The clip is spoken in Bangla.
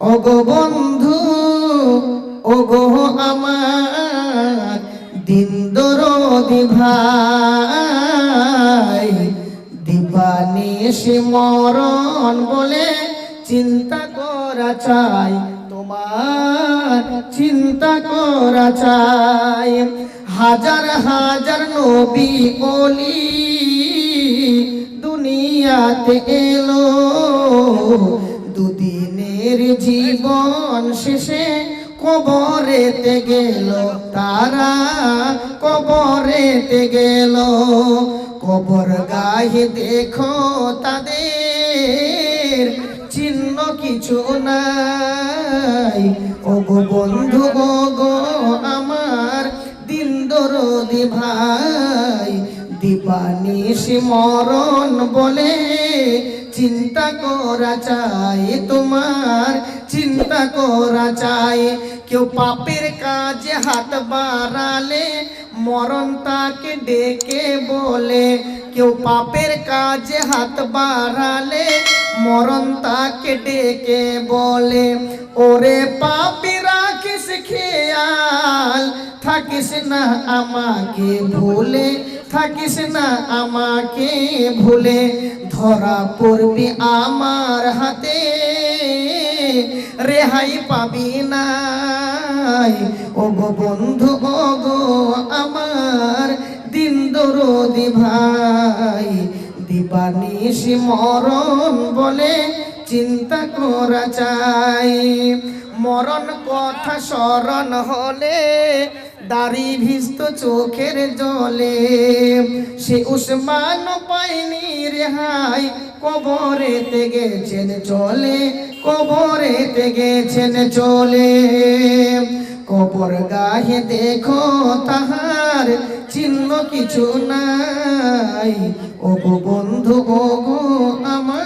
ওগো বন্ধু, ওগো আমার দিন দরদি ভাই, দিবানিশি মরণ বলে চিন্তা করা চাই, তোমার চিন্তা করা চাই। হাজার হাজার নবী ওলি দুনিয়াতে এলো, দুদিনের জীবন শেষে কবরেতে গেল, তারা কবরেতে গেল। কবর গায়ে দেখো তাদের চিহ্ন কিছু নাই। ওগো বন্ধু, ওগো আমার দিন দরদি ভাই, দিবানিশি মরণ বলে চিন্তা করা চাই, তোমার চিন্তা করা চাই। কেউ পাপের কাজে হাত বাড়ালে মরণ তাকে ডেকে বলে, কেউ পাপের কাজে হাত বাড়ালে মরণ তাকে ডেকে বলে, ওরে পাপী রাখিস খেয়াল, থাকিস না আমাকে ভুলে, থাকিস না আমাকে ভুলে, ধরা পড়বি আমার হাতে রেহাই পাবি নাই। ওগো বন্ধু, ওগো আমার দিন দরদি ভাই, দিবানিশি মরণ বলে চিন্তা করা চাই। মরণ কথা স্মরণ হলে দাড়ি ভিজত চোখের জলে, সে উসমান পায়নি রেহাই, কবরেতে গেছেন চলে, কবরেতে গেছেন চলে। কবর গায়ে দেখো তাহার চিহ্ন কিছু নাই। ওগো বন্ধু, ওগো আমার